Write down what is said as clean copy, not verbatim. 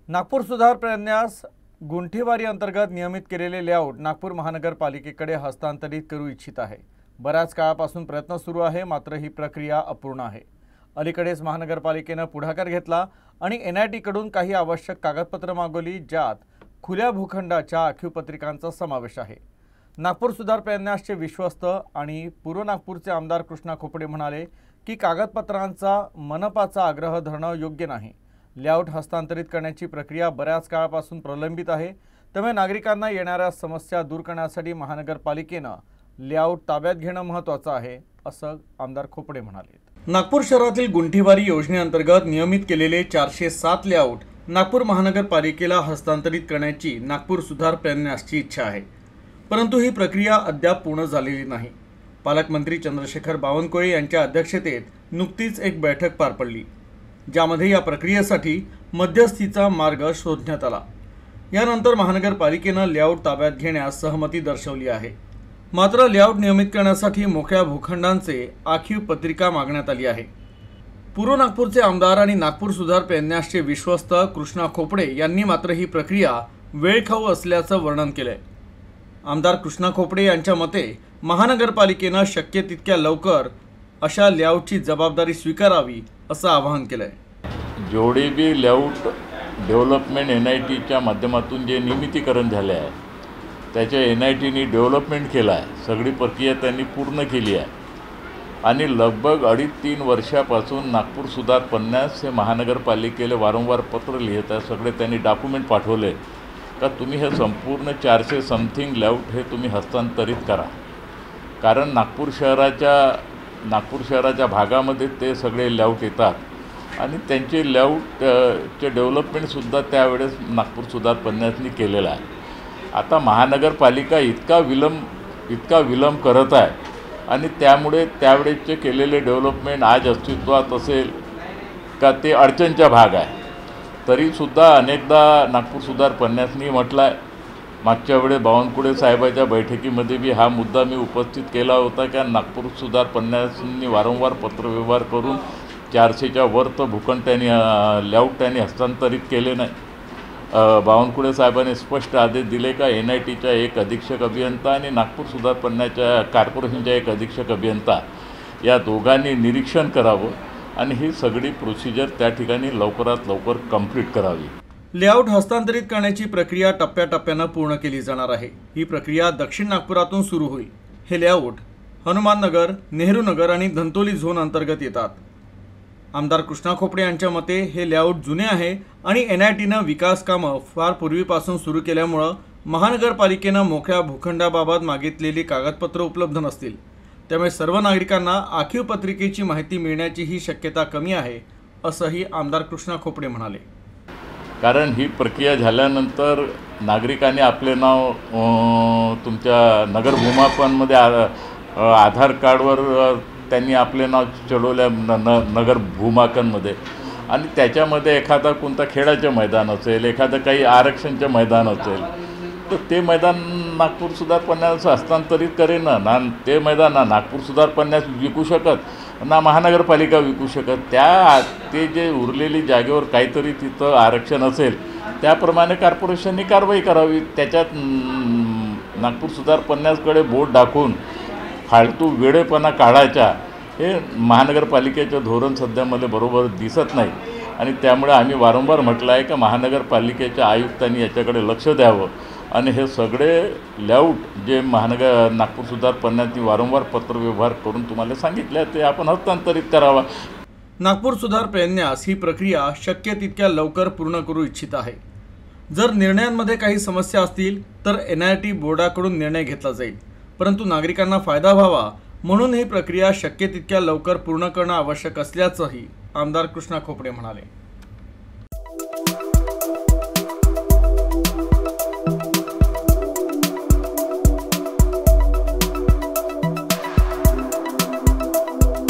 नागपूर सुधार प्रन्यास गुंठेवारी अंतर्गत नियमित केलेले लेआउट नागपूर महानगरपालिकेकडे हस्तांतरित करू इच्छित आहे। बऱ्याच काळापासून प्रयत्न सुरू आहे, मात्र ही प्रक्रिया अपूर्ण आहे। अलीकडेच महानगरपालिकेने पुढाकार घेतला आणि NIT कडून काही आवश्यक कागदपत्रे मागवली, ज्यात खुल्या भूखंडाच्या आखीव पत्रिकांचा समावेश आहे। नागपूर सुधार प्रन्यासचे विश्वस्त आणि पूर्व नागपूरचे आमदार कृष्णा खोपडे म्हणाले की कागदपत्रांचा मनपाचा आग्रह धरणं योग्य नाही। लेआउट हस्तांतरित करण्याची प्रक्रिया बऱ्याच काळापासून प्रलंबित आहे, त्यामुळे नागरिकांना येणाऱ्या समस्या दूर करण्यासाठी महानगरपालिकेने लेआउट ताब्यात घेणं महत्त्वाचं आहे, असं आमदार खोपडे म्हणाले। नागपूर शहरातील गुंठेवारी योजनेअंतर्गत नियमित केलेले 407 लेआउट नागपूर महानगरपालिकेला हस्तांतरित करण्याची नागपूर सुधार प्रन्यासची इच्छा आहे, परंतु ही प्रक्रिया अद्याप पूर्ण झालेली नाही। पालकमंत्री चंद्रशेखर बावनकुळे यांच्या अध्यक्षतेत नुकतीच एक बैठक पार पडली, ज्यामध्ये या प्रक्रियेसाठी मध्यस्थीचा मार्ग शोधण्यात आला। यानंतर महानगरपालिकेने लेआउट ताब्यात घेण्यास सहमती दर्शवली आहे, मात्र लेआउट नियमित करण्यासाठी मोकळ्या भूखंडांचे आखीव पत्रिका मागण्यात आली आहे। पूर्व नागपूरचे आमदार आणि नागपूर सुधार प्रन्यासचे विश्वस्त कृष्णा खोपडे यांनी मात्र ही प्रक्रिया वेळखाऊ असल्याचं वर्णन केलंय। आमदार कृष्णा खोपडे यांच्या मते महानगरपालिकेने शक्य तितक्या लवकर अशा लेआउटची जबाबदारी स्वीकारावी असं आवाहन केलंय। जेवढे बी लेआउट डेव्हलपमेंट NITच्या माध्यमातून जे नियमितीकरण झाले आहे त्याच्या NITने डेव्हलपमेंट केलं आहे, सगळी प्रक्रिया त्यांनी पूर्ण केली आहे आणि लगभग 2.5-3 वर्षापासून नागपूर सुधार प्रन्यास हे महानगरपालिकेला वारंवार पत्र लिहित आहे। सगळे त्यांनी डॉक्युमेंट पाठवले का तुम्ही हे संपूर्ण 400 समथिंग लेआउट हे तुम्ही हस्तांतरित करा, कारण नागपूर शहराच्या भागामध्ये ते सगळे लेआउट येतात आणि त्यांचे लेआउटचे डेव्हलपमेंटसुद्धा त्यावेळेस नागपूर सुधार प्रन्यासनी केलेला आहे। आता महानगरपालिका इतका विलंब करत आहे आणि त्यामुळे त्यावेळेसचे केलेले डेव्हलपमेंट आज अस्तित्वात असेल का ते अडचणीचा भाग आहे। तरीसुद्धा अनेकदा नागपूर सुधार प्रन्यासनी म्हटलं आहे, मागच्या वेळेस बावनकुळे साहेबांच्या बैठकीमध्ये बी हा मुद्दा मी उपस्थित केला होता की नागपूर सुधार प्रन्यासनी वारंवार पत्रव्यवहार करून 400च्या वर तर भूखंड त्यांनी लेआउट त्यांनी हस्तांतरित केले नाही। बावनकुळे साहेबांनी स्पष्ट आदेश दिले का NITच्या एक अधीक्षक अभियंता आणि नागपूर सुधार प्रन्यासच्या कॉर्पोरेशनच्या एक अधीक्षक अभियंता या दोघांनी निरीक्षण करावं आणि ही सगळी प्रोसिजर त्या ठिकाणी लवकरात लवकर कंप्लीट करावी। लेआउट हस्तांतरित करण्याची प्रक्रिया टप्प्याटप्प्याने पूर्ण केली जाणार आहे। ही प्रक्रिया दक्षिण नागपुरातून सुरू होईल। हे लेआउट हनुमान नगर, नेहरू नगर आणि धंतोली झोन अंतर्गत येतात। आमदार कृष्णा खोपडे यांच्या मते हे लेआउट जुने आहे आणि NITने विकास कामं फार पूर्वीपासून सुरू केल्यामुळे महानगरपालिकेने मोकळ्या भूखंडाबाबत मागितलेली कागदपत्रे उपलब्ध नसतील, त्यामुळे सर्व नागरिकांना आखीव पत्रिकेची माहिती मिळण्याची ही शक्यता कमी आहे, असंही आमदार कृष्णा खोपडे म्हणाले। कारण ही प्रक्रिया झाल्यानंतर नागरिकांनी आपले नाव तुमच्या नगर भूमापनमध्ये आधार कार्डवर त्यांनी आपले नाव चढवल्या नगर भूमापनमध्ये आणि त्याच्यामध्ये एखादा कोणता खेळाचं मैदान असेल, एखादं काही आरक्षणचं मैदान असेल तर ते मैदान नागपूर सुधार प्रन्यास हस्तांतरित करेन ना, ते मैदान ना नागपूर सुधार प्रन्यास विकू शकत ना महानगरपालिका विकू शकत। ते जे उरलेली जागेवर काहीतरी तिथं आरक्षण असेल त्याप्रमाणे कॉर्पोरेशनने कारवाई करावी। त्याच्यात नागपूर सुधार प्रन्यासकडे बोट दाखवून फालतू वेळेपणा काढायचा हे महानगरपालिकेचं धोरण सध्या मला बरोबर दिसत नाही आणि त्यामुळे आम्ही वारंवार म्हटलं आहे की महानगरपालिकेच्या आयुक्तांनी याच्याकडे लक्ष द्यावं आणि हे सगळे लेआउट जे नागपूर सुधार प्रन्यासनी वारंवार पत्रव्यवहार करून तुम्हाला सांगितले ते आपण हस्तांतरित करावा। नागपूर सुधार प्रन्यास ही प्रक्रिया शक्य तितक्या लवकर पूर्ण करू इच्छित आहे। जर निर्णयांमध्ये काही समस्या असतील तर NIT बोर्डाकडून निर्णय घेतला जाईल, परंतु नागरिकांना फायदा व्हावा म्हणून ही प्रक्रिया शक्य तितक्या लवकर पूर्ण करणं आवश्यक असल्याचंही आमदार कृष्णा खोपडे म्हणाले।